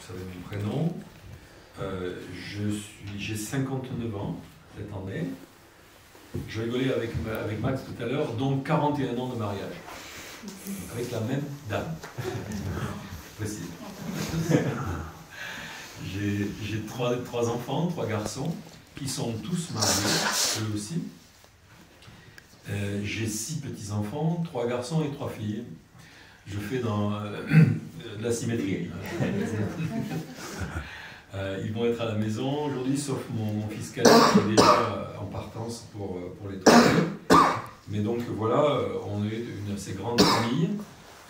savez mon prénom. J'ai 59 ans cette année. Je rigolais avec Max tout à l'heure, donc 41 ans de mariage. Avec la même dame. Possible. J'ai trois enfants, 3 garçons, qui sont tous mariés, eux aussi. J'ai 6 petits-enfants, 3 garçons et 3 filles. Je fais de la symétrie. Ils vont être à la maison aujourd'hui, sauf mon fils cadet qui est déjà en partance pour les travailler. Mais donc voilà, on est une assez grande famille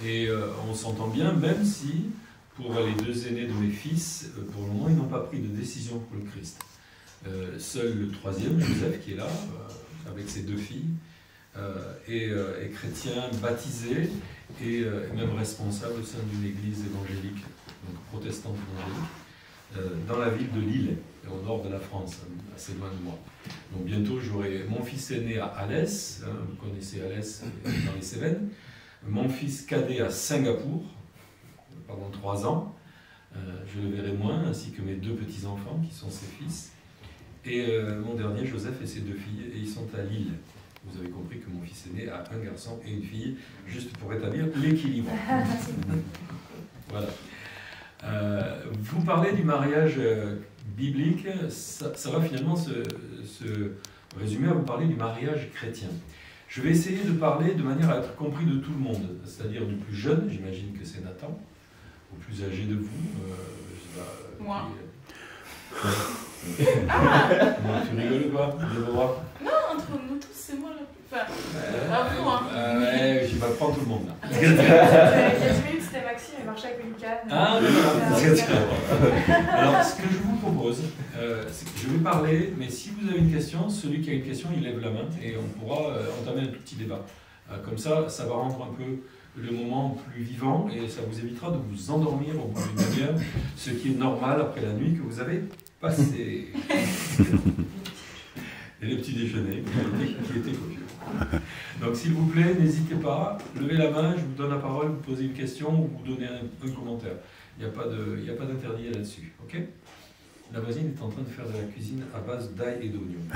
et on s'entend bien, même si pour les 2 aînés de mes fils, pour le moment, ils n'ont pas pris de décision pour le Christ. Seul le 3e, Joseph, qui est là, avec ses 2 filles, est chrétien, baptisé et même responsable au sein d'une église évangélique, donc protestante évangélique, dans la ville de Lille, au nord de la France, assez loin de moi. Donc bientôt, j'aurai mon fils aîné à Alès, vous connaissez Alès dans les Cévennes, mon fils cadet à Singapour, pendant 3 ans, je le verrai moins, ainsi que mes 2 petits-enfants, qui sont ses fils, et mon dernier, Joseph, et ses 2 filles, et ils sont à Lille. Vous avez compris que mon fils aîné a un garçon et une fille, juste pour rétablir l'équilibre. Voilà. Vous parlez du mariage biblique, ça va finalement se résumer à vous parler du mariage chrétien. Je vais essayer de parler de manière à être compris de tout le monde, c'est-à-dire du plus jeune, j'imagine que c'est Nathan, au plus âgé de vous, je sais pas, moi. Non, tu rigoles ou pas, Déborah? Non, entre nous tous, c'est moi le plus. Enfin, bravo, hein. Ouais, je vais prendre tout le monde là. Il y a 10 minutes, c'était Maxime, il marchait avec une canne. Ah, mais voilà. Alors, ce que je vous propose, c'est que je vais parler, mais si vous avez une question, celui qui a une question, il lève la main et on pourra entamer un tout petit débat. Comme ça, ça va rendre un peu le moment plus vivant et ça vous évitera de vous endormir au bout d'une demi-heure, ce qui est normal après la nuit que vous avez passée. Et le petit déjeuner qui était copieux. Donc s'il vous plaît, n'hésitez pas, levez la main, je vous donne la parole, vous posez une question ou vous donnez un commentaire. Il n'y a pas d'interdit là-dessus, ok? La voisine est en train de faire de la cuisine à base d'ail et d'oignons.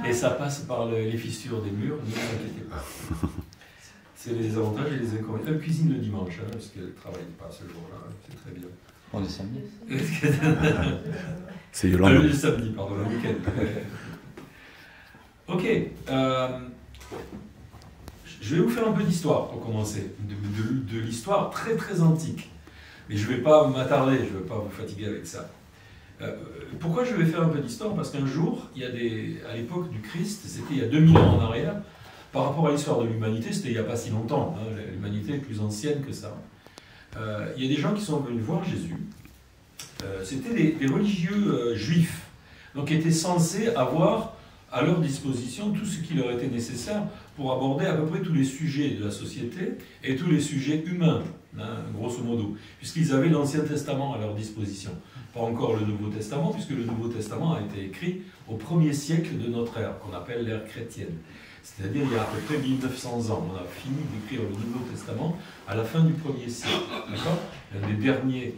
Et ça passe par les fissures des murs, ne vous inquiétez pas. C'est les avantages et les inconvénients. Elle cuisine le dimanche, parce qu'elle ne travaille pas ce jour-là, c'est très bien. On est samedi. C'est Yolande. Le samedi, pardon, le week-end. Ok. Je vais vous faire un peu d'histoire pour commencer. De l'histoire très très antique. Mais je ne vais pas m'attarder, je ne vais pas vous fatiguer avec ça. Pourquoi je vais faire un peu d'histoire? Parce qu'un jour, à l'époque du Christ, c'était il y a 2000 ans en arrière, par rapport à l'histoire de l'humanité, c'était il n'y a pas si longtemps, hein, l'humanité est plus ancienne que ça. Il y a des gens qui sont venus voir Jésus. C'était des religieux juifs, donc qui étaient censés avoir à leur disposition tout ce qui leur était nécessaire pour aborder à peu près tous les sujets de la société et tous les sujets humains, hein, grosso modo, puisqu'ils avaient l'Ancien Testament à leur disposition. Pas encore le Nouveau Testament, puisque le Nouveau Testament a été écrit au 1er siècle de notre ère, qu'on appelle l'ère chrétienne. C'est-à-dire il y a à peu près 1900 ans. On a fini d'écrire le Nouveau Testament à la fin du 1er siècle. D'accord ? L'un des derniers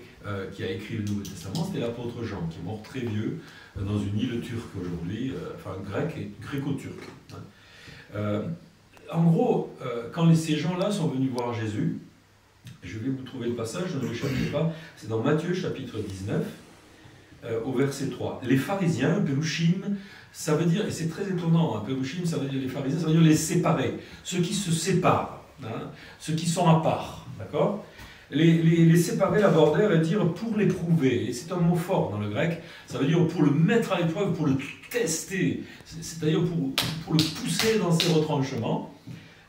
qui a écrit le Nouveau Testament, c'était l'apôtre Jean, qui est mort très vieux dans une île turque aujourd'hui, enfin grec et gréco-turque. En gros, quand ces gens-là sont venus voir Jésus, je vais vous trouver le passage, ne le cherchez pas, c'est dans Matthieu chapitre 19, au verset 3. Les pharisiens, Perushim, ça veut dire, et c'est très étonnant, hein, Perushim, ça veut dire les pharisiens, ça veut dire les séparés, ceux qui se séparent, hein, ceux qui sont à part, d'accord ? Les séparer, abordèrent et dire pour l'éprouver, et c'est un mot fort dans le grec, ça veut dire pour le mettre à l'épreuve, pour le tester, c'est-à-dire pour le pousser dans ses retranchements.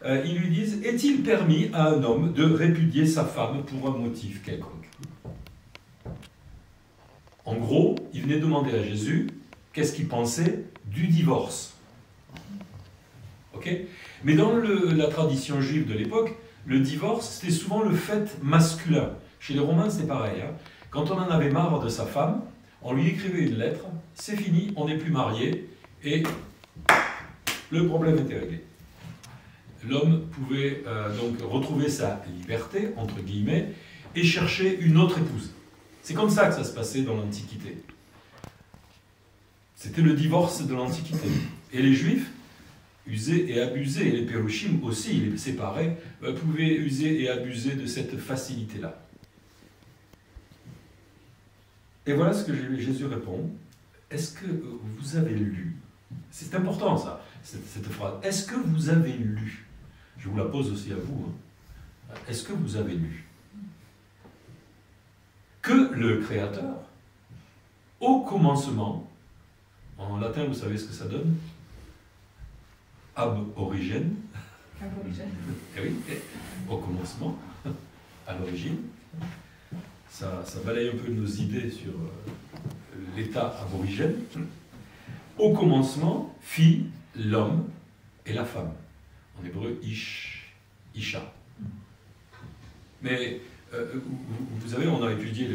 Ils lui disent, est-il permis à un homme de répudier sa femme pour un motif quelconque? En gros, il venait demander à Jésus qu'est-ce qu'il pensait du divorce. Ok? Mais dans la tradition juive de l'époque, le divorce, c'était souvent le fait masculin. Chez les Romains, c'est pareil. Hein. Quand on en avait marre de sa femme, on lui écrivait une lettre, c'est fini, on n'est plus mariés, et le problème était réglé. L'homme pouvait donc retrouver sa liberté, entre guillemets, et chercher une autre épouse. C'est comme ça que ça se passait dans l'Antiquité. C'était le divorce de l'Antiquité. Et les Juifs usaient et abusaient, et les Pérushim aussi, les séparés, pouvaient user et abuser de cette facilité-là. Et voilà ce que Jésus répond. Est-ce que vous avez lu? C'est important ça, cette phrase. Est-ce que vous avez lu? Je vous la pose aussi à vous. Hein. Est-ce que vous avez lu que le Créateur, au commencement, en latin vous savez ce que ça donne? Ab origine. Eh oui, au commencement, à l'origine. Ça balaye un peu nos idées sur l'état aborigène. Au commencement, fit l'homme et la femme. En hébreu, ish, isha. Mais vous savez, on a étudié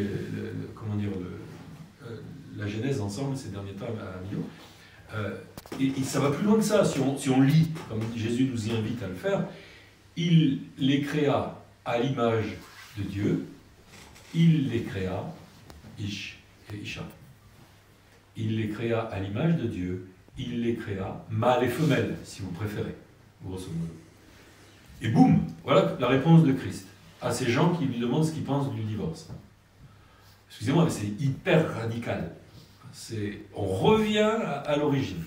la Genèse ensemble ces derniers temps à Millau. Et ça va plus loin que ça. Si on lit, comme Jésus nous y invite à le faire, il les créa à l'image de Dieu. Il les créa, Ish et Isha. Il les créa à l'image de Dieu. Il les créa, mâle et femelle, si vous préférez, grosso modo. Et boum, voilà la réponse de Christ à ces gens qui lui demandent ce qu'ils pensent du divorce. Excusez-moi, mais c'est hyper radical. On revient à l'origine.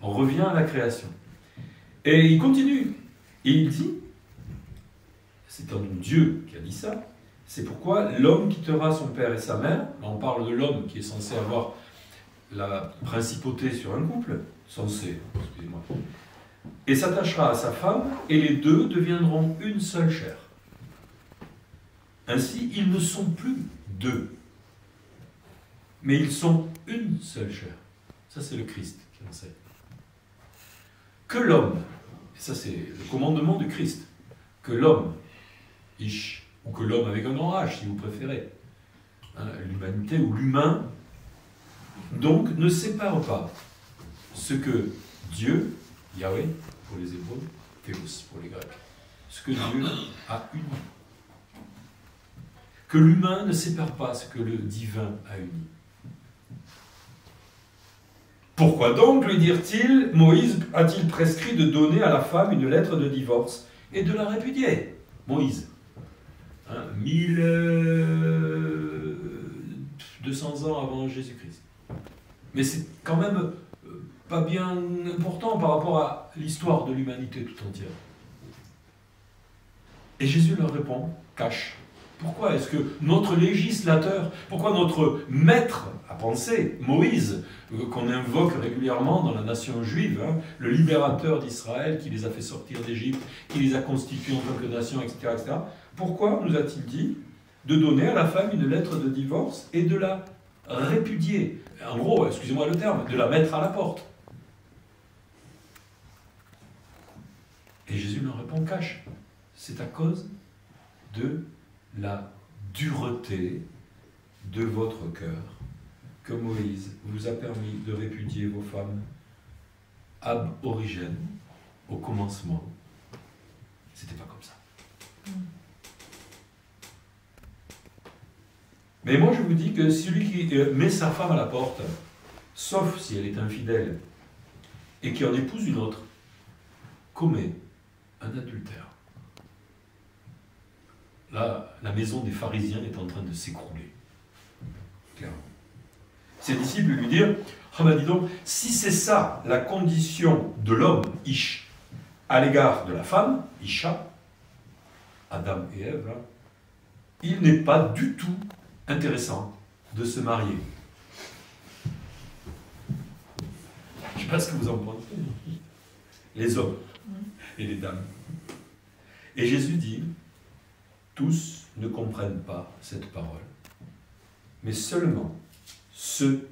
On revient à la création. Et il continue. Et il dit, c'est un Dieu qui a dit ça, c'est pourquoi l'homme quittera son père et sa mère. Là, on parle de l'homme qui est censé avoir la principauté sur un couple, censé, excusez-moi, et s'attachera à sa femme, et les deux deviendront une seule chair. Ainsi, ils ne sont plus deux, mais ils sont une seule chair. Ça, c'est le Christ qui enseigne. Que l'homme, et ça c'est le commandement du Christ, que l'homme, Ish, ou que l'homme avec un grand H, si vous préférez, hein, l'humanité ou l'humain, donc ne sépare pas ce que Dieu, Yahweh pour les Hébreux, Théos pour les Grecs, ce que Dieu a uni. Que l'humain ne sépare pas ce que le divin a uni. Pourquoi donc, lui dirent-ils, Moïse a-t-il prescrit de donner à la femme une lettre de divorce et de la répudier? Moïse, 1200 ans avant Jésus-Christ. Mais c'est quand même pas bien important par rapport à l'histoire de l'humanité tout entière. Et Jésus leur répond, cache. Pourquoi est-ce que notre législateur, pourquoi notre maître à penser, Moïse, qu'on invoque régulièrement dans la nation juive, hein, le libérateur d'Israël qui les a fait sortir d'Égypte, qui les a constitués en tant que nation, etc., etc., pourquoi nous a-t-il dit de donner à la femme une lettre de divorce et de la répudier? En gros, excusez-moi le terme, de la mettre à la porte. Et Jésus leur répond, cache. C'est à cause de la dureté de votre cœur que Moïse vous a permis de répudier vos femmes ab origine, au commencement. C'était pas comme ça. Mais moi je vous dis que celui qui met sa femme à la porte, sauf si elle est infidèle, et qui en épouse une autre, commet un adultère. Là, la maison des pharisiens est en train de s'écrouler. Clairement. Ses disciples lui dirent, ah ben dis donc, si c'est ça la condition de l'homme, Ish, à l'égard de la femme, Isha, Adam et Ève, hein, il n'est pas du tout intéressant de se marier. Je ne sais pas ce que vous en pensez. Les hommes et les dames. Et Jésus dit, tous ne comprennent pas cette parole, mais seulement ceux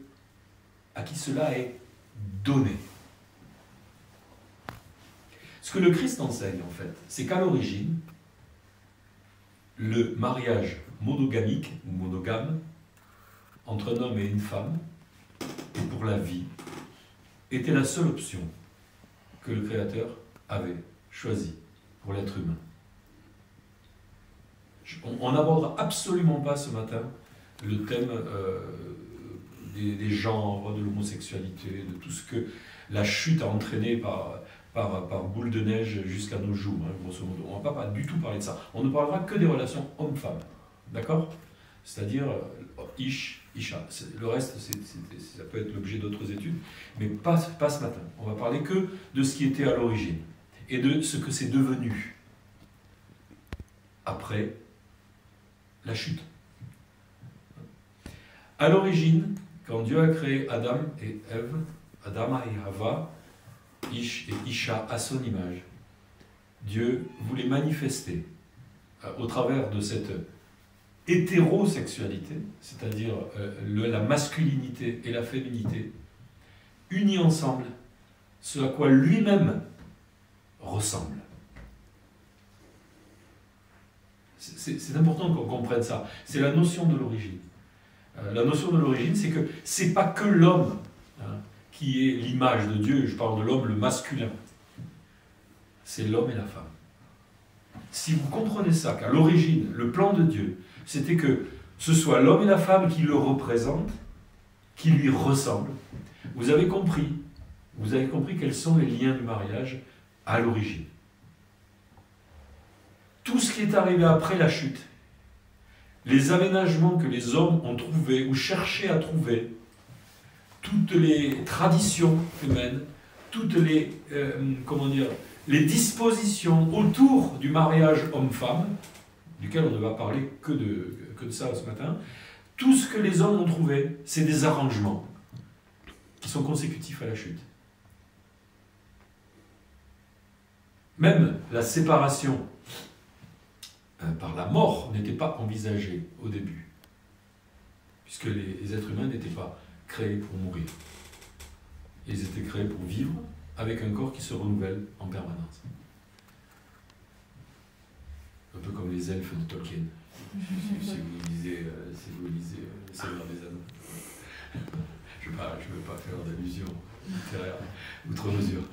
à qui cela est donné. Ce que le Christ enseigne, en fait, c'est qu'à l'origine, le mariage monogamique ou monogame entre un homme et une femme, et pour la vie, était la seule option que le Créateur avait choisie pour l'être humain. On n'abordera absolument pas ce matin le thème des genres, de l'homosexualité, de tout ce que la chute a entraîné par boule de neige jusqu'à nos jours, hein, grosso modo. On ne va pas du tout parler de ça. On ne parlera que des relations homme-femme. D'accord? C'est-à-dire ish, isha. Le reste, ça peut être l'objet d'autres études, mais pas ce matin. On va parler que de ce qui était à l'origine et de ce que c'est devenu après la chute. À l'origine, quand Dieu a créé Adam et Ève, Adama et Hava, Ish et Isha à son image, Dieu voulait manifester au travers de cette hétérosexualité, c'est-à-dire la masculinité et la féminité, unis ensemble, ce à quoi lui-même ressemble. C'est important qu'on comprenne ça. C'est la notion de l'origine. La notion de l'origine, c'est que c'est pas que l'homme qui est l'image de Dieu. Je parle de l'homme, le masculin. C'est l'homme et la femme. Si vous comprenez ça, qu'à l'origine, le plan de Dieu, c'était que ce soit l'homme et la femme qui le représentent, qui lui ressemblent, vous avez compris quels sont les liens du mariage à l'origine. Tout ce qui est arrivé après la chute, les aménagements que les hommes ont trouvés ou cherché à trouver, toutes les traditions humaines, toutes les dispositions autour du mariage homme-femme, duquel on ne va parler que de ça ce matin, tout ce que les hommes ont trouvé, c'est des arrangements qui sont consécutifs à la chute. Même la séparation par la mort n'était pas envisagée au début, puisque les êtres humains n'étaient pas créés pour mourir. Ils étaient créés pour vivre avec un corps qui se renouvelle en permanence. Un peu comme les elfes de Tolkien, si vous lisez Le Seigneur des Anneaux. Je ne veux pas faire d'allusion littéraire outre mesure.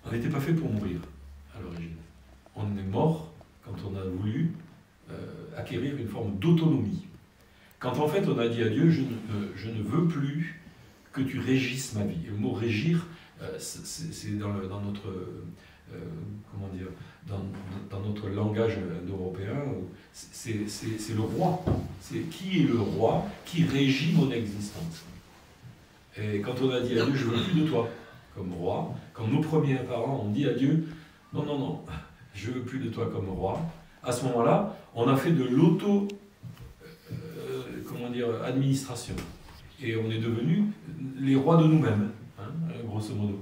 On n'était pas fait pour mourir à l'origine. On est mort quand on a voulu acquérir une forme d'autonomie. Quand en fait on a dit à Dieu, je ne veux plus que tu régisses ma vie. Et le mot régir, c'est dans notre dans notre langage indo-européen, c'est le roi. C'est qui est le roi qui régit mon existence. Et quand on a dit à Dieu, je veux plus de toi comme roi, quand nos premiers parents ont dit à Dieu, non, je veux plus de toi comme roi, à ce moment-là, on a fait de administration. Et on est devenus les rois de nous-mêmes, grosso modo.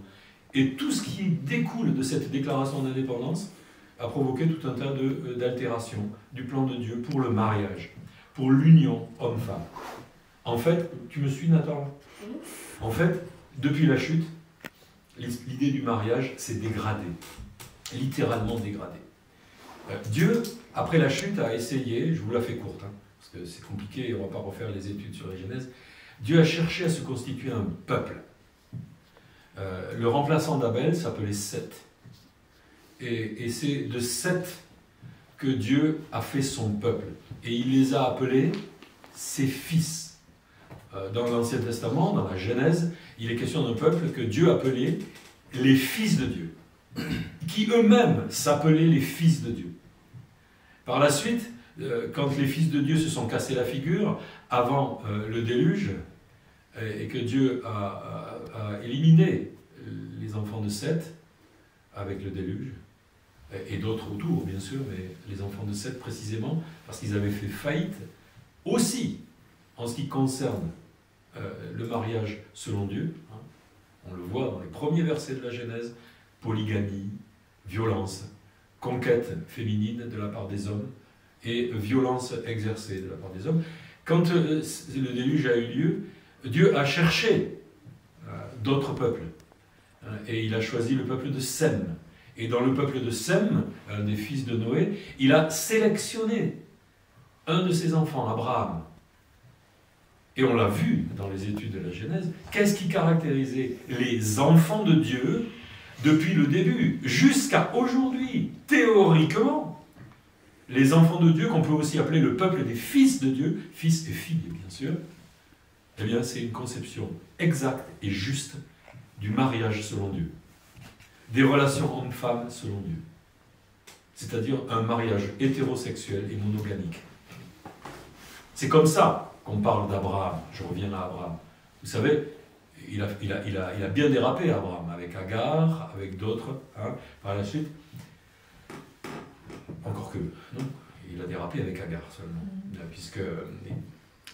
Et tout ce qui découle de cette déclaration d'indépendance a provoqué tout un tas d'altérations du plan de Dieu pour le mariage, pour l'union homme-femme. En fait, tu me suis, Nathan? En fait, depuis la chute, l'idée du mariage s'est dégradée, littéralement dégradée. Dieu, après la chute, a essayé, je vous la fais courte, parce que c'est compliqué et on ne va pas refaire les études sur la Genèse, Dieu a cherché à se constituer un peuple. Le remplaçant d'Abel s'appelait Seth. Et c'est de Seth que Dieu a fait son peuple. Et il les a appelés ses fils. Dans l'Ancien Testament, dans la Genèse, il est question d'un peuple que Dieu appelait les fils de Dieu, qui eux-mêmes s'appelaient les fils de Dieu. Par la suite, quand les fils de Dieu se sont cassés la figure, avant le déluge, et que Dieu a éliminé les enfants de Seth avec le déluge, et d'autres autour bien sûr, mais les enfants de Seth précisément, parce qu'ils avaient fait faillite, aussi en ce qui concerne le mariage selon Dieu, on le voit dans les premiers versets de la Genèse, polygamie, violence, conquête féminine de la part des hommes, et violence exercée de la part des hommes. Quand le déluge a eu lieu, Dieu a cherché d'autres peuples, et il a choisi le peuple de Sem. Et dans le peuple de Sem, un des fils de Noé, il a sélectionné un de ses enfants, Abraham. Et on l'a vu dans les études de la Genèse, qu'est-ce qui caractérisait les enfants de Dieu depuis le début jusqu'à aujourd'hui, théoriquement? les enfants de Dieu, qu'on peut aussi appeler le peuple des fils de Dieu, fils et filles bien sûr, eh bien c'est une conception exacte et juste du mariage selon Dieu, des relations hommes-femmes selon Dieu, c'est-à-dire un mariage hétérosexuel et monogamique. C'est comme ça qu'on parle d'Abraham. Je reviens à Abraham. Vous savez, il a bien dérapé, Abraham, avec Agar, avec d'autres, hein, par la suite. Encore que, non, il a dérapé avec Agar seulement, puisque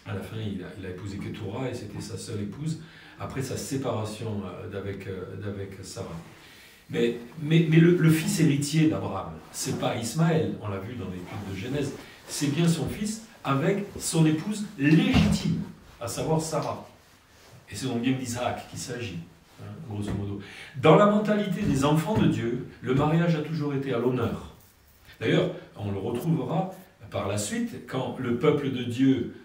à la fin, il a épousé Ketura et c'était sa seule épouse, après sa séparation d'avec Sarah. Mais le fils héritier d'Abraham, c'est pas Ismaël, on l'a vu dans l'étude de Genèse, c'est bien son fils avec son épouse légitime, à savoir Sarah. Et c'est donc bien d'Isaac qu'il s'agit, hein, grosso modo. Dans la mentalité des enfants de Dieu, le mariage a toujours été à l'honneur. D'ailleurs, on le retrouvera par la suite, quand le peuple de Dieu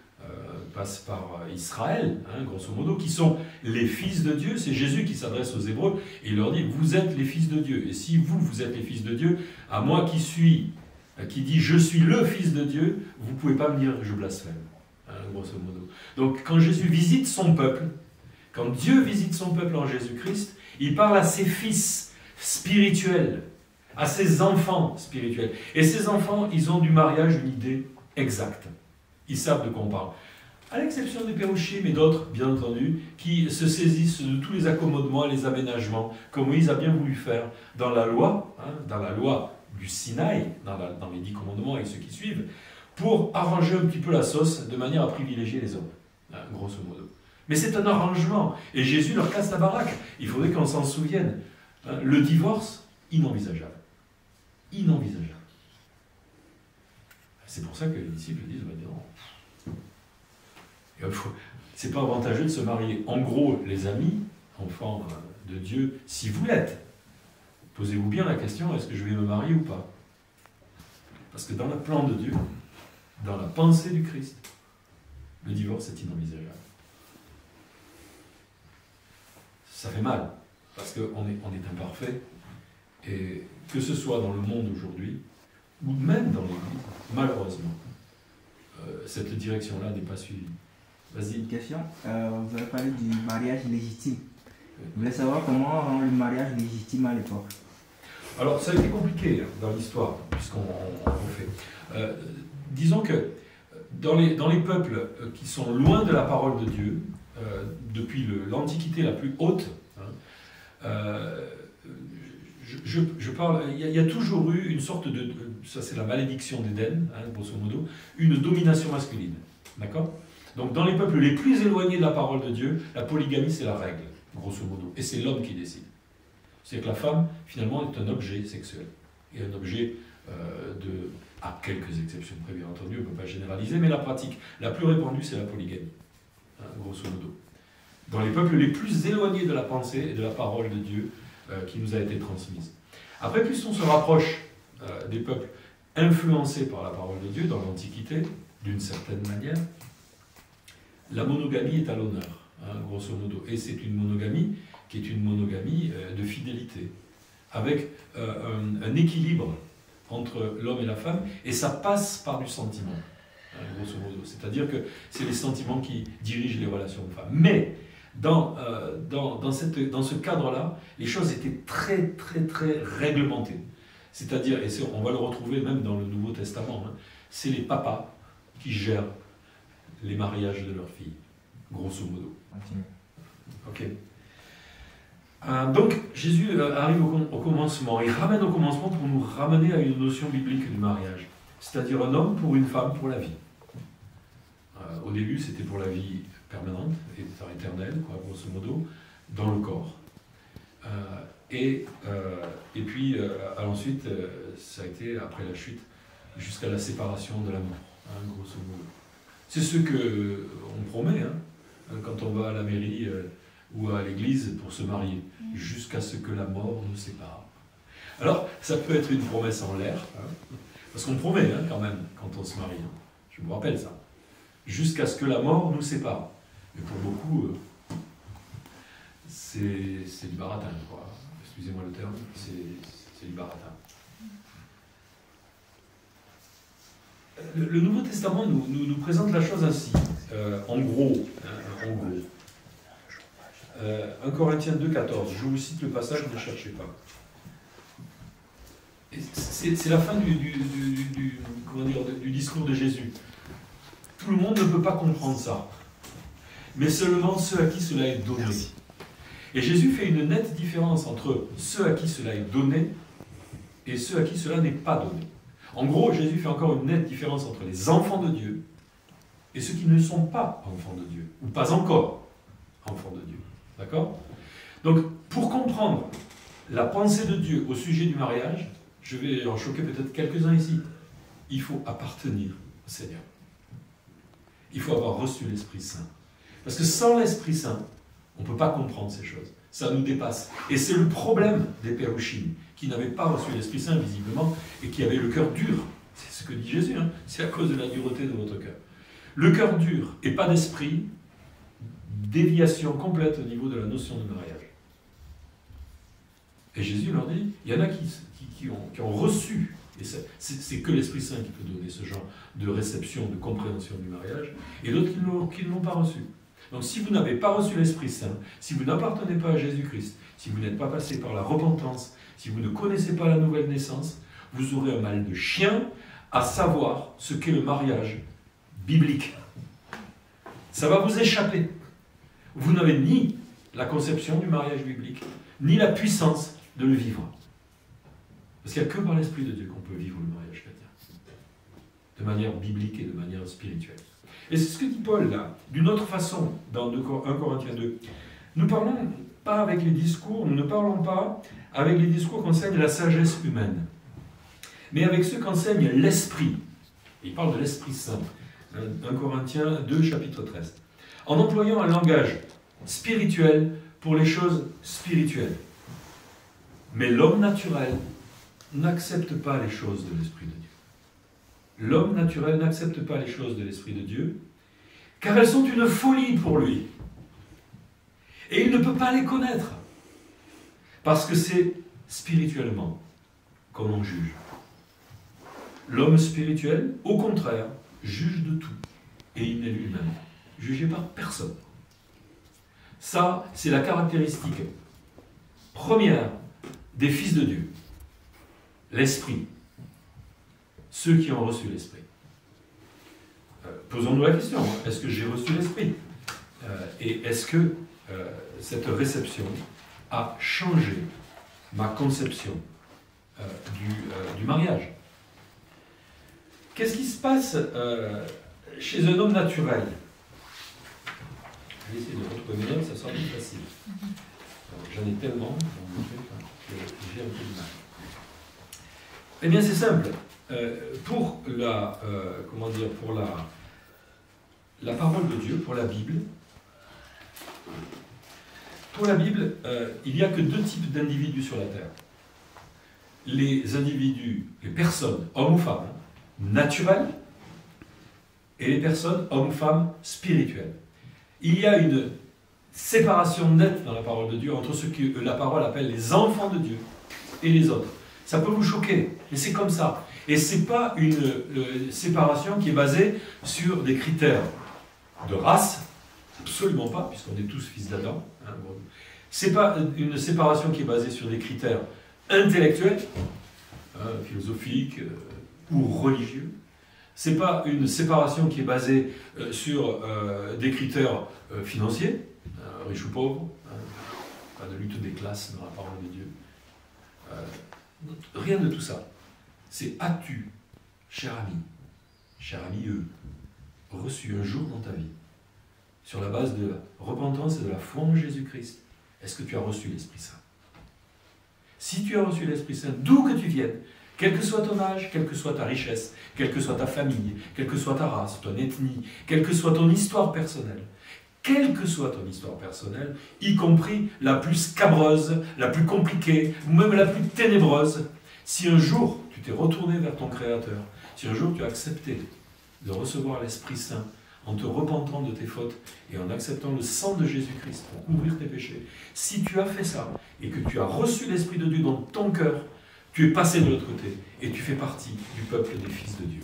passe par Israël, hein, grosso modo, qui sont les fils de Dieu. C'est Jésus qui s'adresse aux Hébreux et il leur dit, vous êtes les fils de Dieu. Et si vous êtes les fils de Dieu, à moi qui dis je suis le fils de Dieu, vous ne pouvez pas me dire je blasphème, hein, grosso modo. Donc quand Jésus visite son peuple, quand Dieu visite son peuple en Jésus-Christ, il parle à ses fils spirituels, à ses enfants spirituels. Et ces enfants, ils ont du mariage une idée exacte. Ils savent de quoi on parle. À l'exception des Pérouchim et d'autres, bien entendu, qui se saisissent de tous les accommodements et les aménagements que Moïse a bien voulu faire dans la loi, hein, dans la loi du Sinaï, dans les 10 commandements et ceux qui suivent, pour arranger un petit peu la sauce de manière à privilégier les hommes, hein, grosso modo. Mais c'est un arrangement, et Jésus leur casse la baraque. Il faudrait qu'on s'en souvienne. Hein, le divorce, inenvisageable. Inenvisageable. C'est pour ça que les disciples disent, bah, non. C'est pas avantageux de se marier. En gros, les amis, enfants de Dieu, si vous l'êtes, posez-vous bien la question, est-ce que je vais me marier ou pas? Parce que dans le plan de Dieu, dans la pensée du Christ, le divorce est inenvisageable. Ça fait mal, parce qu'on est imparfait, et que ce soit dans le monde aujourd'hui, ou même dans l'Église, malheureusement, cette direction-là n'est pas suivie. Vas-y. Une question. Vous avez parlé du mariage légitime. Je voulais savoir comment rendre le mariage légitime à l'époque. Alors, ça a été compliqué dans l'histoire, puisqu'on fait. Disons que dans les peuples qui sont loin de la parole de Dieu, depuis l'Antiquité la plus haute, hein, je parle, il y a toujours eu une sorte de, ça c'est la malédiction d'Éden, hein, grosso modo, une domination masculine. D'accord? Donc dans les peuples les plus éloignés de la parole de Dieu, la polygamie c'est la règle, grosso modo, et c'est l'homme qui décide. C'est que la femme, finalement, est un objet sexuel, et un objet à quelques exceptions près, bien entendu, on ne peut pas généraliser, mais la pratique la plus répandue c'est la polygamie, hein, grosso modo. Dans les peuples les plus éloignés de la pensée et de la parole de Dieu qui nous a été transmise. Après, plus on se rapproche des peuples influencés par la parole de Dieu dans l'Antiquité, d'une certaine manière, la monogamie est à l'honneur, hein, grosso modo. Et c'est une monogamie qui est une monogamie de fidélité, avec un équilibre entre l'homme et la femme, et ça passe par du sentiment, hein, grosso modo. C'est-à-dire que c'est les sentiments qui dirigent les relations de femmes. Mais dans ce cadre-là, les choses étaient très, très, très réglementées. C'est-à-dire, et on va le retrouver même dans le Nouveau Testament, hein, c'est les papas qui gèrent les mariages de leurs filles, grosso modo. Ok. Donc, Jésus arrive au commencement. Il ramène au commencement pour nous ramener à une notion biblique du mariage. C'est-à-dire un homme pour une femme pour la vie. Au début, c'était pour la vie permanente, éternelle, quoi, grosso modo, dans le corps. Et puis, ensuite, ça a été, après la chute, jusqu'à la séparation de la mort, hein, grosso modo. C'est ce qu'on promet, hein, quand on va à la mairie ou à l'église pour se marier, jusqu'à ce que la mort nous sépare. Alors, ça peut être une promesse en l'air, hein, parce qu'on promet, hein, quand même, quand on se marie. Hein. Je me rappelle ça. Jusqu'à ce que la mort nous sépare. Mais pour beaucoup, c'est du baratin, quoi. Excusez-moi le terme, c'est du baratin. le Nouveau Testament nous présente la chose ainsi, en gros. Hein, en gros. 1 Corinthiens 2,14, je vous cite le passage, ne cherchez pas. C'est la fin du discours de Jésus. Tout le monde ne peut pas comprendre ça, mais seulement ceux à qui cela est donné. Et Jésus fait une nette différence entre ceux à qui cela est donné et ceux à qui cela n'est pas donné. En gros, Jésus fait encore une nette différence entre les enfants de Dieu et ceux qui ne sont pas enfants de Dieu, ou pas encore enfants de Dieu. D'accord? Donc, pour comprendre la pensée de Dieu au sujet du mariage, je vais en choquer peut-être quelques-uns ici. Il faut appartenir au Seigneur. Il faut avoir reçu l'Esprit Saint. Parce que sans l'Esprit Saint, on ne peut pas comprendre ces choses. Ça nous dépasse. Et c'est le problème des Pérouchines, qui n'avaient pas reçu l'Esprit Saint, visiblement, et qui avaient le cœur dur. C'est ce que dit Jésus, hein. C'est à cause de la dureté de votre cœur. Le cœur dur et pas d'esprit, déviation complète au niveau de la notion de mariage. Et Jésus leur dit, il y en a qui ont reçu, et c'est que l'Esprit Saint qui peut donner ce genre de réception, de compréhension du mariage, et d'autres qui ne l'ont pas reçu. Donc si vous n'avez pas reçu l'Esprit Saint, si vous n'appartenez pas à Jésus-Christ, si vous n'êtes pas passé par la repentance, si vous ne connaissez pas la nouvelle naissance, vous aurez un mal de chien à savoir ce qu'est le mariage biblique. Ça va vous échapper. Vous n'avez ni la conception du mariage biblique, ni la puissance de le vivre. Parce qu'il n'y a que par l'Esprit de Dieu qu'on peut vivre le mariage chrétien. De manière biblique et de manière spirituelle. Et c'est ce que dit Paul là, d'une autre façon, dans 1 Corinthiens 2. Nous ne parlons pas avec les discours, nous ne parlons pas avec les discours qu'enseigne la sagesse humaine, mais avec ceux qu'enseigne l'Esprit. Il parle de l'Esprit Saint. 1 Corinthiens 2, chapitre 13. En employant un langage spirituel pour les choses spirituelles. Mais l'homme naturel n'accepte pas les choses de l'Esprit de Dieu. L'homme naturel n'accepte pas les choses de l'Esprit de Dieu, car elles sont une folie pour lui. Et il ne peut pas les connaître, parce que c'est spirituellement qu'on en juge. L'homme spirituel, au contraire, juge de tout, et il n'est lui-même jugé par personne. Ça, c'est la caractéristique première des fils de Dieu. L'Esprit. Ceux qui ont reçu l'Esprit. Posons-nous la question, est-ce que j'ai reçu l'Esprit? Et est-ce que cette réception a changé ma conception du mariage? Qu'est-ce qui se passe chez un homme naturel? Je vais essayer de retrouver mes notes, ça sera plus facile. J'en ai tellement que j'ai un peu de mal. Eh bien, c'est simple. Pour la parole de Dieu, pour la Bible, il n'y a que deux types d'individus sur la terre. Les individus, les personnes, hommes ou femmes, naturelles, et les personnes, hommes ou femmes, spirituelles. Il y a une séparation nette dans la parole de Dieu entre ceux que la parole appelle les enfants de Dieu et les autres. Ça peut vous choquer, mais c'est comme ça. Et ce n'est pas une séparation qui est basée sur des critères de race, absolument pas, puisqu'on est tous fils d'Adam. Hein, bon. Ce n'est pas une séparation qui est basée sur des critères intellectuels, philosophiques ou religieux. Ce n'est pas une séparation qui est basée sur des critères financiers, riches ou pauvres, pas de lutte des classes dans la parole de Dieu. Rien de tout ça. C'est as-tu, cher ami, reçu un jour dans ta vie, sur la base de la repentance et de la foi en Jésus-Christ, est-ce que tu as reçu l'Esprit Saint? Si tu as reçu l'Esprit Saint, d'où que tu viennes, quel que soit ton âge, quelle que soit ta richesse, quelle que soit ta famille, quelle que soit ta race, ton ethnie, quelle que soit ton histoire personnelle, y compris la plus scabreuse, la plus compliquée, ou même la plus ténébreuse, si un jour tu t'es retourné vers ton Créateur, si un jour tu as accepté de recevoir l'Esprit Saint en te repentant de tes fautes et en acceptant le sang de Jésus-Christ pour couvrir tes péchés, si tu as fait ça et que tu as reçu l'Esprit de Dieu dans ton cœur, tu es passé de l'autre côté et tu fais partie du peuple des fils de Dieu.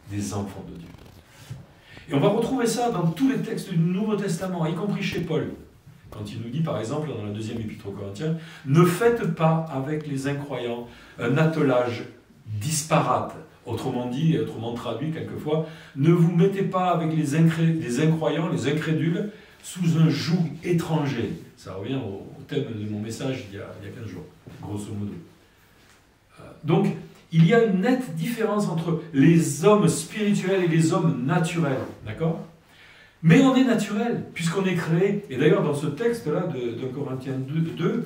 des enfants de Dieu. Et on va retrouver ça dans tous les textes du Nouveau Testament, y compris chez Paul. Quand il nous dit, par exemple, dans la deuxième épître aux Corinthiens, « Ne faites pas avec les incroyants un attelage disparate. » Autrement dit, autrement traduit quelquefois, « Ne vous mettez pas avec les incroyants, les incrédules, sous un joug étranger. » Ça revient au thème de mon message il y a 15 jours, grosso modo. Donc, il y a une nette différence entre les hommes spirituels et les hommes naturels. D'accord ? Mais on est naturel, puisqu'on est créé, et d'ailleurs dans ce texte-là de Corinthiens 2,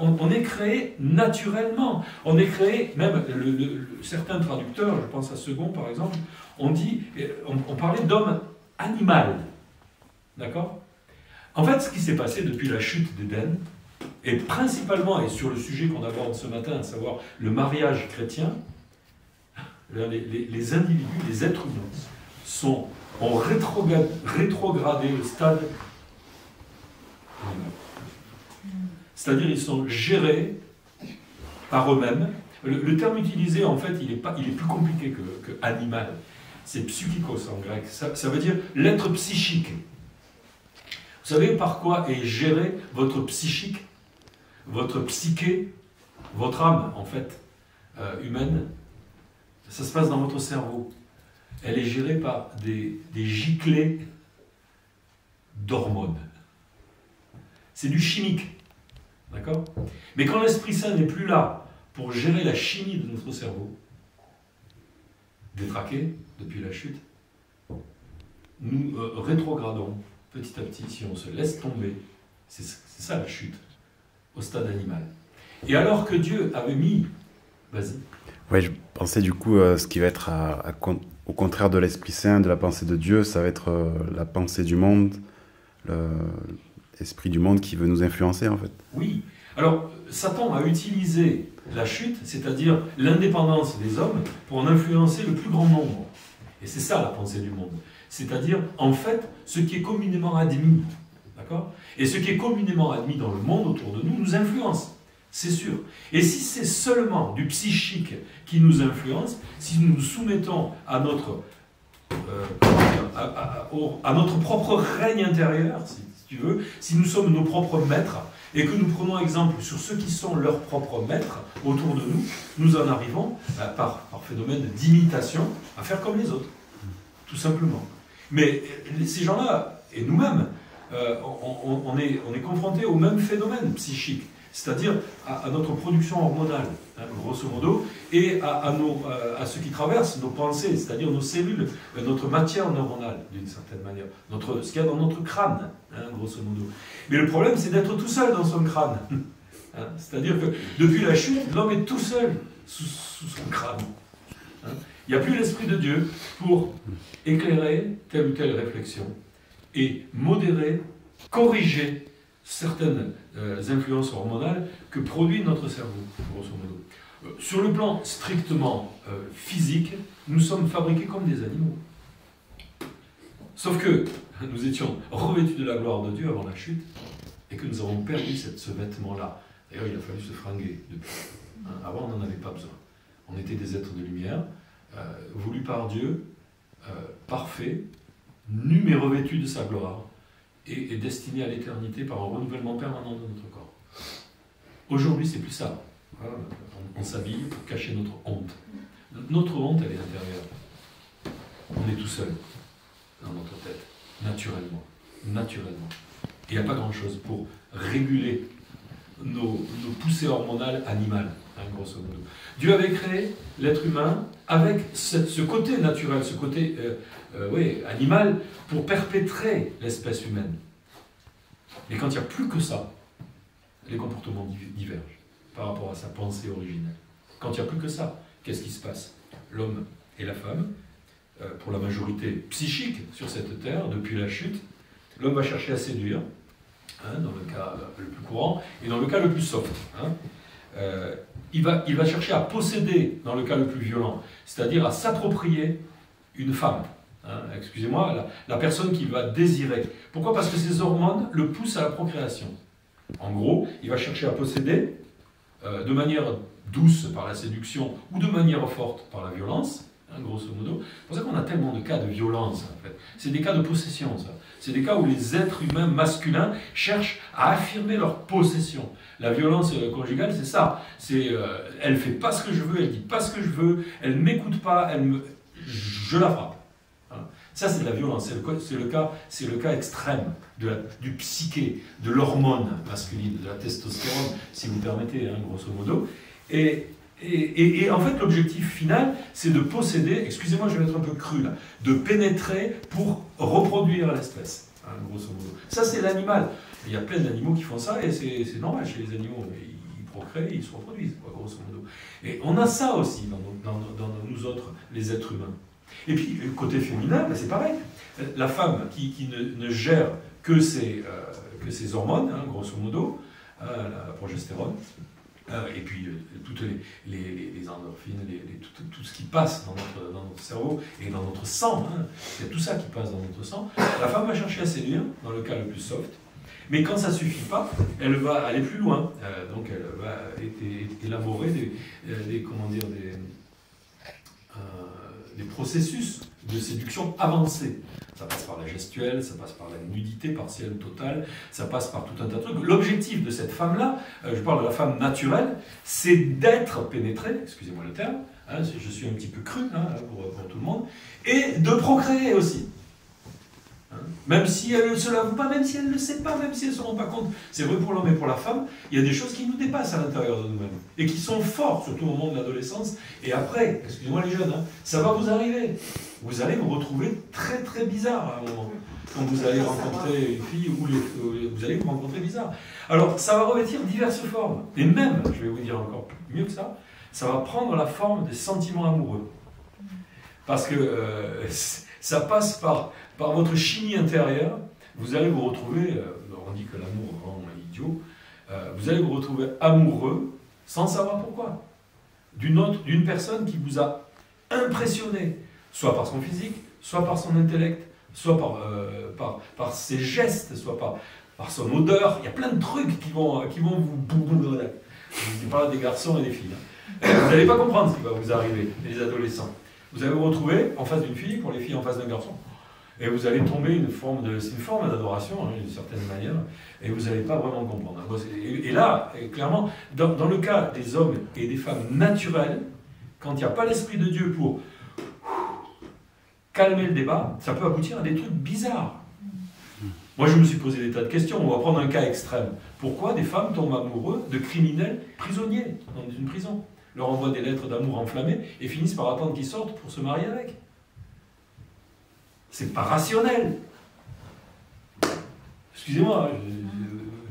on est créé naturellement. On est créé, même certains traducteurs, je pense à Second par exemple, on parlait d'homme animal. D'accord ? En fait, ce qui s'est passé depuis la chute d'Éden, et principalement, et sur le sujet qu'on aborde ce matin, à savoir le mariage chrétien, les individus, les êtres humains, ont rétrogradé le stade animal. C'est-à-dire ils sont gérés par eux-mêmes. Le terme utilisé, en fait, il est plus compliqué que animal. C'est psychikos en grec. Ça veut dire l'être psychique. Vous savez par quoi est géré votre psychique, votre psyché, votre âme, en fait, humaine? Ça se passe dans votre cerveau. Elle est gérée par des giclées d'hormones. C'est du chimique. D'accord? Mais quand l'Esprit Saint n'est plus là pour gérer la chimie de notre cerveau, détraqué depuis la chute, nous rétrogradons petit à petit, si on se laisse tomber, c'est ça la chute, au stade animal. Et alors que Dieu avait mis... Vas-y. Oui, je pensais du coup, ce qui va être au contraire de l'Esprit Saint, de la pensée de Dieu, ça va être la pensée du monde, l'esprit du monde qui veut nous influencer en fait. Oui. Alors, Satan a utilisé la chute, c'est-à-dire l'indépendance des hommes, pour en influencer le plus grand nombre. Et c'est ça la pensée du monde. C'est-à-dire, en fait, ce qui est communément admis. D'accord ? Et ce qui est communément admis dans le monde autour de nous nous influence. C'est sûr. Et si c'est seulement du psychique qui nous influence, si nous nous soumettons à notre propre règne intérieur, si tu veux, si nous sommes nos propres maîtres, et que nous prenons exemple sur ceux qui sont leurs propres maîtres autour de nous, nous en arrivons, par phénomène d'imitation, à faire comme les autres. Tout simplement. Mais ces gens-là, et nous-mêmes, on est confrontés au même phénomène psychique, c'est-à-dire à notre production hormonale, hein, grosso modo, et à ce qui traverse nos pensées, c'est-à-dire nos cellules, notre matière neuronale, d'une certaine manière, ce qu'il y a dans notre crâne, hein, grosso modo. Mais le problème, c'est d'être tout seul dans son crâne. Hein, c'est-à-dire que depuis la chute, l'homme est tout seul sous son crâne. Hein. Il n'y a plus l'Esprit de Dieu pour éclairer telle ou telle réflexion et modérer, corriger certaines influences hormonales que produit notre cerveau, grosso modo. Sur le plan strictement physique, nous sommes fabriqués comme des animaux. Sauf que nous étions revêtus de la gloire de Dieu avant la chute et que nous avons perdu ce vêtement-là. D'ailleurs, il a fallu se fringuer depuis. Hein, avant, on n'en avait pas besoin. On était des êtres de lumière, voulus par Dieu, parfaits, nus mais revêtus de sa gloire, et destinés à l'éternité par un renouvellement permanent de notre corps. Aujourd'hui, c'est plus ça. Voilà, on s'habille pour cacher notre honte. Notre honte, elle est intérieure. On est tout seul dans notre tête, naturellement. Naturellement. Et il n'y a pas grand-chose pour réguler nos poussées hormonales animales, hein, grosso modo. Dieu avait créé l'être humain avec ce côté naturel, ce côté animal, pour perpétrer l'espèce humaine. Mais quand il n'y a plus que ça, les comportements divergent par rapport à sa pensée originelle. Quand il n'y a plus que ça, qu'est-ce qui se passe? L'homme et la femme, pour la majorité psychique sur cette terre, depuis la chute, l'homme va chercher à séduire, hein, dans le cas le plus courant, et dans le cas le plus soft. Hein. Il va chercher à posséder, dans le cas le plus violent, c'est-à-dire à s'approprier une femme. Hein, excusez-moi, la personne qu'il va désirer. Pourquoi? Parce que ses hormones le poussent à la procréation. En gros, il va chercher à posséder de manière douce par la séduction ou de manière forte par la violence, hein, grosso modo. C'est pour ça qu'on a tellement de cas de violence, en fait. C'est des cas de possession, ça. C'est des cas où les êtres humains masculins cherchent à affirmer leur possession. La violence conjugale, c'est ça. C'est, elle fait pas ce que je veux, elle dit pas ce que je veux, elle m'écoute pas, je la frappe. Hein. Ça, c'est de la violence. C'est le cas extrême du psyché, de l'hormone masculine, de la testostérone, si vous permettez, hein, grosso modo. Et en fait, l'objectif final, c'est de posséder, excusez-moi, je vais être un peu cru là, de pénétrer pour reproduire l'espèce, hein, grosso modo. Ça, c'est l'animal. Il y a plein d'animaux qui font ça, et c'est normal chez les animaux. Ils procréent, ils se reproduisent, quoi, grosso modo. Et on a ça aussi dans nous autres, les êtres humains. Et puis, côté féminin, ben, c'est pareil. La femme qui ne gère que ses hormones, hein, grosso modo, la progestérone, et puis toutes les endorphines, tout ce qui passe dans notre cerveau et dans notre sang, hein, il y a tout ça qui passe dans notre sang. La femme va chercher à séduire, dans le cas le plus soft, mais quand ça ne suffit pas, elle va aller plus loin. Donc elle va élaborer des processus de séduction avancés. Ça passe par la gestuelle, ça passe par la nudité partielle ou totale, ça passe par tout un tas de trucs. L'objectif de cette femme-là, je parle de la femme naturelle, c'est d'être pénétrée, excusez-moi le terme, hein, je suis un petit peu cru hein, pour tout le monde, et de procréer aussi. Hein, même si elle ne se l'avoue pas, même si elle ne le sait pas, même si elle ne se rend pas compte. C'est vrai pour l'homme et pour la femme, il y a des choses qui nous dépassent à l'intérieur de nous-mêmes, et qui sont fortes, surtout au moment de l'adolescence, et après, excusez-moi les jeunes, hein, ça va vous arriver. Vous allez vous retrouver très très bizarre à un moment, quand vous allez rencontrer une fille ou vous allez vous rencontrer bizarre. Alors ça va revêtir diverses formes, et même, je vais vous dire encore mieux que ça va prendre la forme des sentiments amoureux. Parce que ça passe par votre chimie intérieure, vous allez vous retrouver, on dit que l'amour rend idiot, vous allez vous retrouver amoureux sans savoir pourquoi, d'une personne qui vous a impressionné, soit par son physique, soit par son intellect, soit par ses gestes, soit par son odeur. Il y a plein de trucs qui vont vous... Je parle des garçons et des filles. Hein. Vous n'allez pas comprendre ce qui va vous arriver, les adolescents. Vous allez vous retrouver en face d'une fille, pour les filles en face d'un garçon. Et vous allez tomber c'est une forme d'adoration, hein, d'une certaine manière, et vous n'allez pas vraiment comprendre. Et là, clairement, dans le cas des hommes et des femmes naturels, quand il n'y a pas l'Esprit de Dieu pour calmer le débat, ça peut aboutir à des trucs bizarres. Moi, je me suis posé des tas de questions. On va prendre un cas extrême. Pourquoi des femmes tombent amoureux de criminels prisonniers dans une prison, leur envoient des lettres d'amour enflammées et finissent par attendre qu'ils sortent pour se marier avec? C'est pas rationnel. Excusez-moi,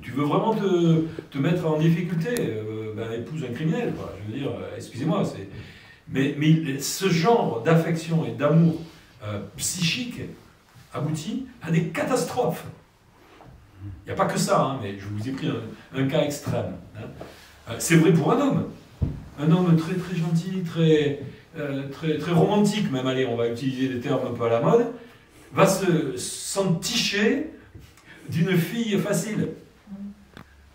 tu veux vraiment te mettre en difficulté, épouse un criminel, quoi. Je veux dire, excusez-moi, mais ce genre d'affection et d'amour psychique aboutit à des catastrophes. Il n'y a pas que ça, hein, mais je vous ai pris un cas extrême. Hein. C'est vrai pour un homme très très gentil, très romantique même, allez, on va utiliser des termes un peu à la mode, va s'enticher d'une fille facile,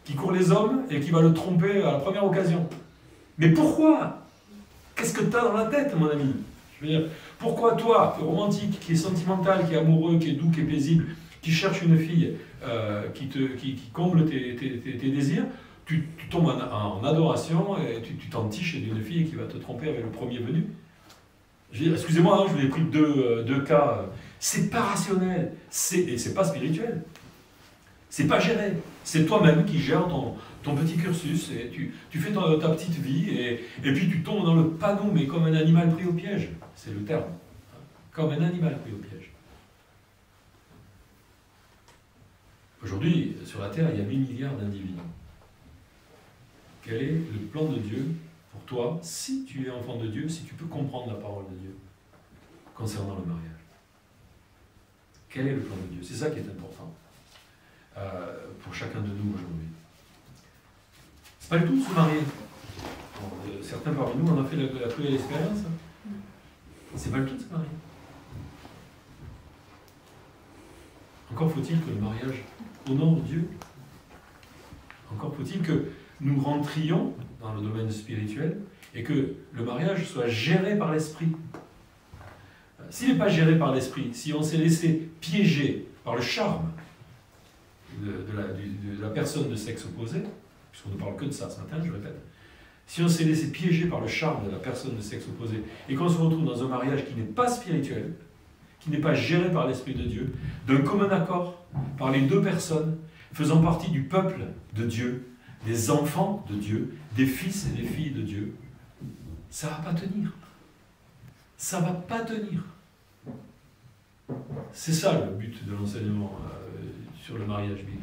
qui court les hommes et qui va le tromper à la première occasion. Mais pourquoi? Qu'est-ce que tu as dans la tête, mon ami? Je veux dire, pourquoi toi, qui es romantique, qui est sentimental, qui est amoureux, qui est doux, qui est paisible, qui cherche une fille qui comble tes désirs, tu tombes en adoration et tu t'entiches d'une fille qui va te tromper avec le premier venu? Excusez-moi, hein, je vous ai pris deux cas. C'est pas rationnel, et c'est pas spirituel. C'est pas géré. C'est toi-même qui gères ton petit cursus, et tu fais ta petite vie, et puis tu tombes dans le panneau, mais comme un animal pris au piège. C'est le terme. Comme un animal pris au piège. Aujourd'hui, sur la Terre, il y a 8 milliards d'individus. Quel est le plan de Dieu pour toi, si tu es enfant de Dieu, si tu peux comprendre la parole de Dieu concernant le mariage? Quel est le plan de Dieu? C'est ça qui est important pour chacun de nous aujourd'hui. C'est pas du tout de se marier. Certains parmi nous en ont fait la cruelle expérience. C'est pas du tout de se marier. Encore faut-il que le mariage honore Dieu. Encore faut-il que nous rentrions dans le domaine spirituel et que le mariage soit géré par l'esprit. s'il n'est pas géré par l'esprit, si on s'est laissé piéger par le charme de la personne de sexe opposé, puisqu'on ne parle que de ça ce matin, je répète, si on s'est laissé piéger par le charme de la personne de sexe opposé et qu'on se retrouve dans un mariage qui n'est pas spirituel, qui n'est pas géré par l'Esprit de Dieu, d'un commun accord par les deux personnes faisant partie du peuple de Dieu, des enfants de Dieu, des fils et des filles de Dieu, ça ne va pas tenir. Ça ne va pas tenir. C'est ça le but de l'enseignement sur le mariage biblique.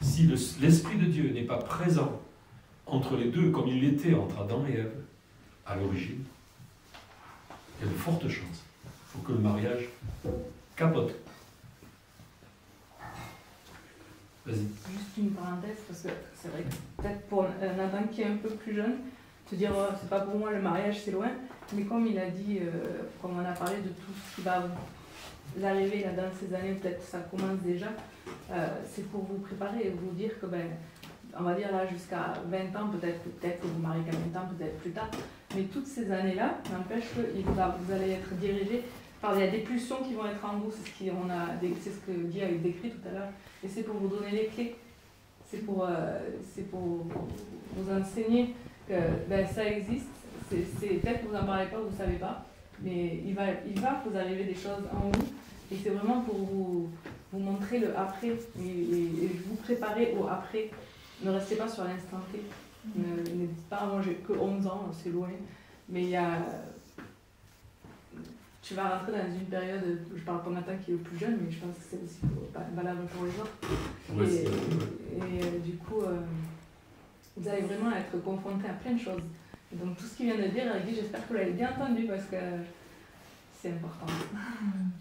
Si l'Esprit de Dieu n'est pas présent entre les deux, comme il l'était entre Adam et Ève, à l'origine, il y a de fortes chances pour que le mariage capote. Vas-y. Juste une parenthèse, parce que c'est vrai que peut-être pour Nathan qui est un peu plus jeune, te dire c'est pas pour moi le mariage, c'est loin, mais comme il a dit, comme on a parlé de tout ce qui va vous arriver là dans ces années, peut-être ça commence déjà, c'est pour vous préparer et vous dire que on va dire là jusqu'à 20 ans, peut-être que vous mariez qu'à 20 ans, peut-être plus tard, mais toutes ces années-là n'empêche que vous allez être dirigé par, il y a des pulsions qui vont être en vous, c'est ce que Guy a décrit tout à l'heure, et c'est pour vous donner les clés, c'est pour vous enseigner que ça existe, peut-être que vous n'en parlez pas, vous ne savez pas, mais il va vous arriver des choses en vous, et c'est vraiment pour vous montrer le après, et vous préparer au après. Ne restez pas sur l'instant T. N'hésitez pas, moi j'ai que 11 ans, c'est loin, mais tu vas rentrer dans une période, je parle pour Nathan qui est le plus jeune, mais je pense que c'est aussi valable pour les autres. Et du coup, vous allez vraiment être confrontés à plein de choses. Et donc tout ce qu'il vient de dire, Guy, j'espère que vous l'avez bien entendu parce que c'est important.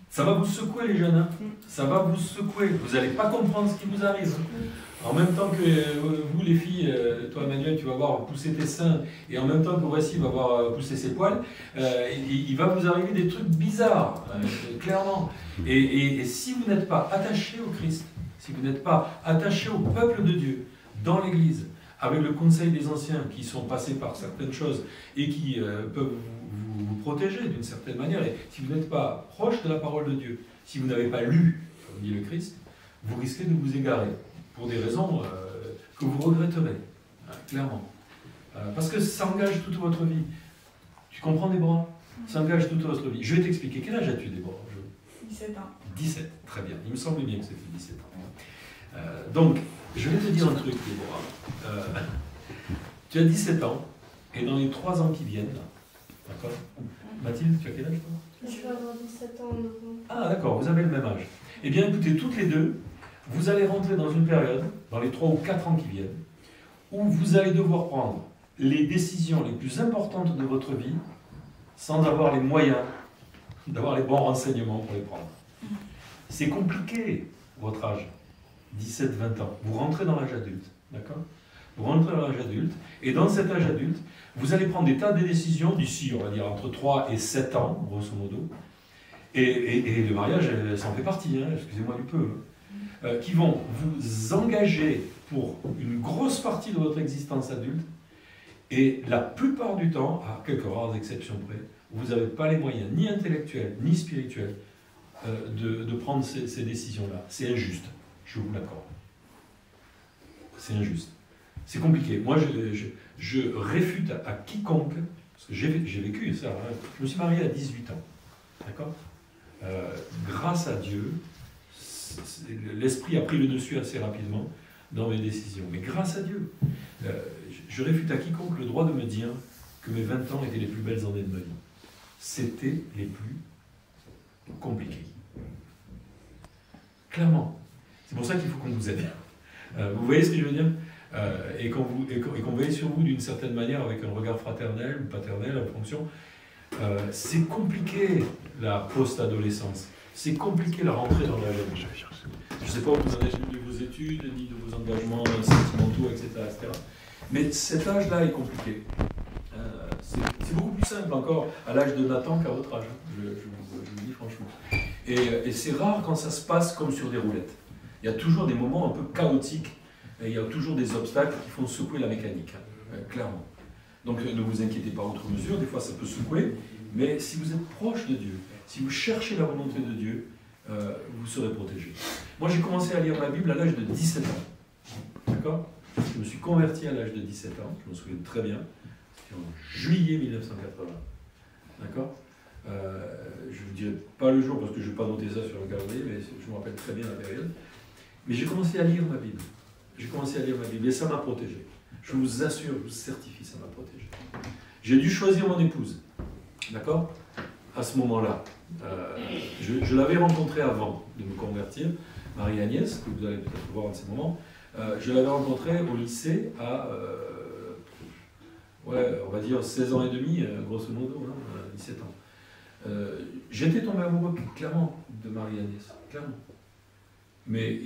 Ça va vous secouer les jeunes, hein. Ça va vous secouer. Vous n'allez pas comprendre ce qui vous arrive. En même temps que vous les filles, toi Emmanuel, tu vas voir pousser tes seins, et en même temps que voici va voir pousser ses poils, il va vous arriver des trucs bizarres, clairement. Et si vous n'êtes pas attaché au Christ, si vous n'êtes pas attaché au peuple de Dieu, dans l'Église, avec le conseil des anciens qui sont passés par certaines choses et qui peuvent vous protéger d'une certaine manière, et si vous n'êtes pas proche de la parole de Dieu, si vous n'avez pas lu, comme dit le Christ, vous risquez de vous égarer, pour des raisons que vous regretterez, clairement. Parce que ça engage toute votre vie. Tu comprends, Déborah? Ça engage toute votre vie. Je vais t'expliquer. Quel âge as-tu, Déborah? 17 ans. 17, très bien. Il me semblait bien que c'était 17 ans. Donc, je vais te dire un truc, Déborah. Tu as 17 ans, et dans les 3 ans qui viennent, d'accord? Mathilde, tu as quel âge, toi? Je vais avoir 17 ans en novembre. Ah, d'accord, vous avez le même âge. Eh bien, écoutez, toutes les deux, vous allez rentrer dans une période, dans les 3 ou 4 ans qui viennent, où vous allez devoir prendre les décisions les plus importantes de votre vie sans avoir les moyens d'avoir les bons renseignements pour les prendre. C'est compliqué, votre âge, 17-20 ans. Vous rentrez dans l'âge adulte, d'accord? Vous rentrez dans l'âge adulte, et dans cet âge adulte, vous allez prendre des tas de décisions d'ici, on va dire, entre 3 et 7 ans, grosso modo, et le mariage, ça en fait partie, hein, excusez-moi du peu, qui vont vous engager pour une grosse partie de votre existence adulte, et la plupart du temps, à quelques rares exceptions près, vous n'avez pas les moyens, ni intellectuels, ni spirituels, de prendre ces décisions-là. C'est injuste, je vous l'accorde. C'est injuste. C'est compliqué. Moi, je réfute à quiconque, parce que j'ai vécu ça, hein. Je me suis marié à 18 ans, d'accord? Grâce à Dieu, l'esprit a pris le dessus assez rapidement dans mes décisions. Mais grâce à Dieu, je réfute à quiconque le droit de me dire que mes 20 ans étaient les plus belles années de ma vie. C'était les plus compliqués. Clairement. C'est pour ça qu'il faut qu'on vous aide. Vous voyez ce que je veux dire? Et qu'on veille sur vous d'une certaine manière avec un regard fraternel ou paternel en fonction. C'est compliqué la post-adolescence. C'est compliqué la rentrée dans la vie. Je ne sais pas où vous en êtes de vos études, ni de vos engagements sentimentaux, etc. Mais cet âge-là est compliqué. C'est beaucoup plus simple encore à l'âge de Nathan qu'à votre âge, je vous le dis franchement. Et c'est rare quand ça se passe comme sur des roulettes. Il y a toujours des moments un peu chaotiques, et il y a toujours des obstacles qui font secouer la mécanique, clairement. Donc ne vous inquiétez pas outre mesure, des fois ça peut secouer, Mais si vous êtes proche de Dieu, si vous cherchez la volonté de Dieu, vous serez protégé. Moi, j'ai commencé à lire ma Bible à l'âge de 17 ans. D'accord? Je me suis converti à l'âge de 17 ans, je me souviens très bien. C'était en juillet 1980. D'accord? Je ne vous dirai pas le jour parce que je ne vais pas noter ça sur le calendrier, mais je me rappelle très bien la période. Mais j'ai commencé à lire ma Bible. J'ai commencé à lire ma Bible et ça m'a protégé. Je vous assure, je vous certifie, ça m'a protégé. J'ai dû choisir mon épouse. D'accord? À ce moment-là. Je l'avais rencontrée avant de me convertir, Marie-Agnès, que vous allez peut-être voir en ces moments. Je l'avais rencontrée au lycée à, ouais, on va dire 16 ans et demi, grosso modo, hein, 17 ans. J'étais tombé amoureux, clairement, de Marie-Agnès, clairement. Mais